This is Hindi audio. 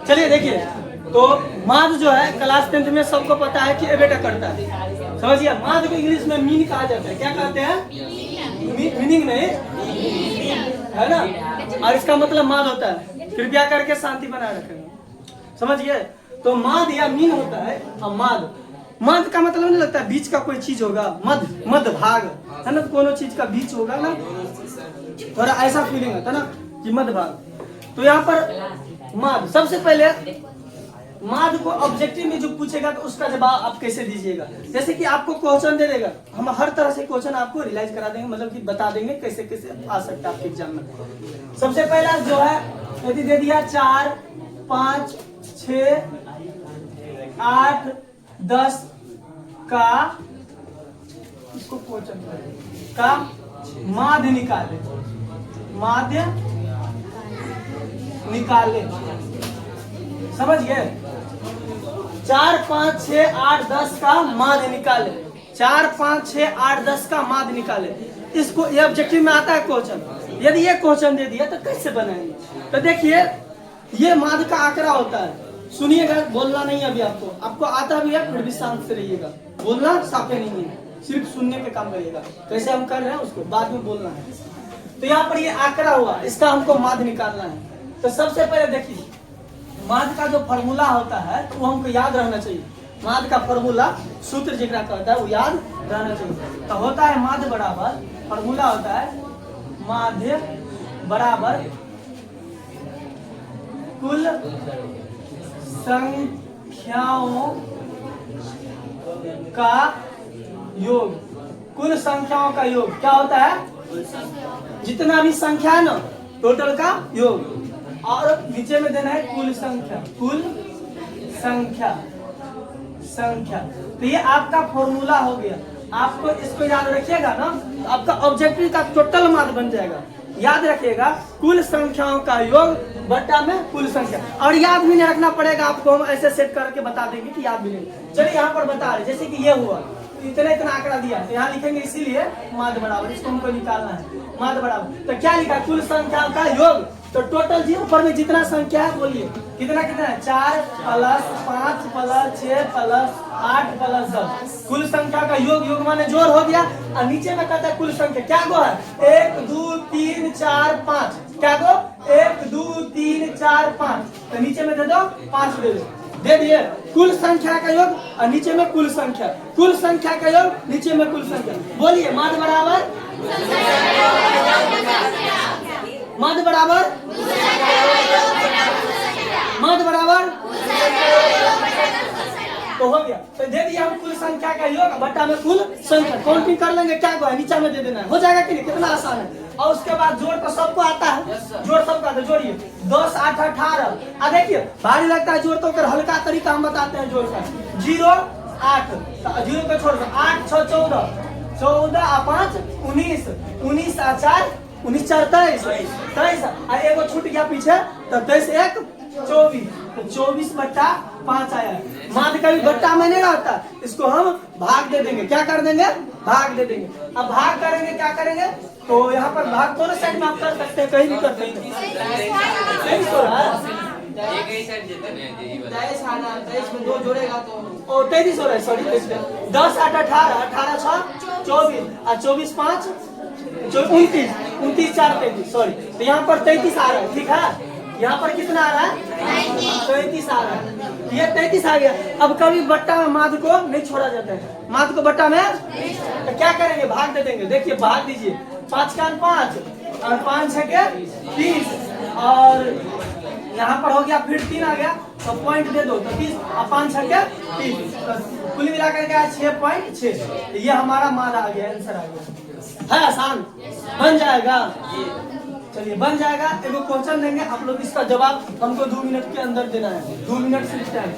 चलिए देखिए, तो माद जो है क्लास 10th में सबको पता है कि एबेटा करता है, समझिए। माद को इंग्लिश में मीन कहा जाता है। क्या कहते हैं? मीनिंग नहीं है ना, और इसका मतलब माद होता है। कृपया करके शांति बनाए रखेंगे, समझिए। तो माद या मीन होता है। अब माद, मध्य का मतलब नहीं लगता है बीच का कोई चीज होगा, मध्य मध्य भाग है ना, कोनो चीज का बीच होगा ना, थोड़ा ऐसा फीलिंग होता है ना कि मध्य भाग। तो यहाँ पर माद, सबसे पहले माद को ऑब्जेक्टिव में जो पूछेगा तो उसका जवाब आप कैसे दीजिएगा। जैसे कि आपको क्वेश्चन दे देगा, हम हर तरह से क्वेश्चन आपको रियलाइज करा देंगे, मतलब कि बता देंगे कैसे कैसे आ सकता है आपके एग्जाम में। सबसे पहला जो है यदि दे दिया 4, 5, 6, 8, 10 का, इसको क्वेश्चन का माध्य निकाले, माध्य निकाले, समझ गए। 4, 5, 6, 8, 10 का माध्य निकाले, 4, 5, 6, 8, 10 का माध्य निकाले। इसको ये ऑब्जेक्टिव में आता है क्वेश्चन। यदि ये क्वेश्चन दे दिया तो कैसे बनाएंगे? तो देखिए, ये माध्य का आंकड़ा होता है। सुनिएगा, बोलना नहीं है अभी आपको आता भी है, फिर भी शांत से रहिएगा, बोलना साफे नहीं है, सिर्फ सुनने के काम करिएगा। कैसे हम कर रहे हैं उसको बाद में बोलना है। तो यहाँ पर ये आंकड़ा हुआ, इसका हमको माध्य निकालना है। तो सबसे पहले देखिए, माध्य का जो फॉर्मूला होता है तो वो हमको याद रहना चाहिए। माध्य का फॉर्मूला, सूत्र जितना कहता है वो याद रहना चाहिए। तो होता है माध्य बराबर, फॉर्मूला होता है माध्य बराबर कुल संख्याओं का योग। कुल संख्याओं का योग क्या होता है? जितना भी संख्या है ना, टोटल का योग। और नीचे में देना है कुल संख्या, कुल संख्या, संख्या। तो ये आपका फॉर्मूला हो गया। आपको इसको याद रखिएगा ना, तो आपका ऑब्जेक्टिव का टोटल मार्क बन जाएगा। याद रखिएगा, कुल संख्याओं का योग बट्टा में कुल संख्या। और याद भी नहीं रखना पड़ेगा आपको, हम ऐसे सेट करके बता देंगे कि याद भी नहीं। चलिए यहाँ पर बता रहे, जैसे कि ये हुआ, इतना इतना आंकड़ा दिया है, तो यहाँ लिखेंगे इसीलिए माध्य बराबर, इसको हमको निकालना है। माध्य बराबर तो क्या लिखा? कुल संख्याओं का योग। तो टोटल जी ऊपर में जितना संख्या है बोलिए, कितना कितना है? 4 + 5 + 6 + 8 + 10। कुल संख्या का योग, योग माने जोड़ हो गया। और नीचे में कहता है कुल संख्या क्या गो है? 1, 2, 3, 4, 5। क्या गो? 1, 2, 3, 4, 5। तो नीचे में दे दो 5, दे दिए। कुल संख्या का योग और नीचे में कुल संख्या, कुल संख्या का योग नीचे में कुल संख्या। बोलिए माध्य बराबर, माध्य बराबर, माध्य बराबर। तो हो गया। तो दे दिया हम कुल संख्या का योग बट्टा में कुल संख्या। काउंटिंग कर लेंगे, क्या हुआ? नीचे में दे देना है, हो जाएगा कि नहीं? कितना आसान है। और उसके बाद जोड़ तो सबको आता है, जोड़ सबका तो जोड़िए। 10, 8, 18। अब देखिए भारी लगता है जोड़, तो कर हल्का तरीका हम बताते हैं जोड़ का। 0, 8, 0 को छोड़ दो, 8, 6, 14, 14 और 5 19, 19 और 4 19, 4 23, 23 और एगो छूट गया पीछे, तो 23, 1, 24। तो 24/5 आया। माध्य का भी बट्टा में नहीं रहता, इसको हम भाग दे देंगे। क्या कर देंगे? भाग दे देंगे। अब भाग करेंगे, क्या करेंगे? तो यहाँ पर भाग दोनों साइड में आप कर सकते हैं, कहीं भी कर सकते हैं। 23 हो रहा है, 23 में 2 जोड़ेगा तो 23 हो रहा है, सॉरी। 10, 8, 18, 18, 6, 24 और 24, 5, 29, 29, 4, 33, सॉरी। तो यहाँ पर 33 आ रहा है, ठीक है। यहाँ पर कितना आ रहा है? 33 आ रहा है। ये 33 आ गया। अब कभी बट्टा में माध्य को नहीं छोड़ा जाता है, माध्य को बट्टा में तो क्या करेंगे? भाग दे देंगे। देखिए भाग दीजिए, 5 का 5 और 5 6 के 30 और यहाँ पर हो गया, फिर 3 आ गया तो पॉइंट दे दो, तो 30 और 5 6 के 30, कुल मिलाकर क्या? 6.6। ये हमारा मान आ गया, आंसर आ गया। है आसान, बन जाएगा। चलिए बन जाएगा। एगो क्वेश्चन देंगे, आप लोग इसका जवाब हमको 2 मिनट के अंदर देना है। 2 मिनट सिर्फ टाइम।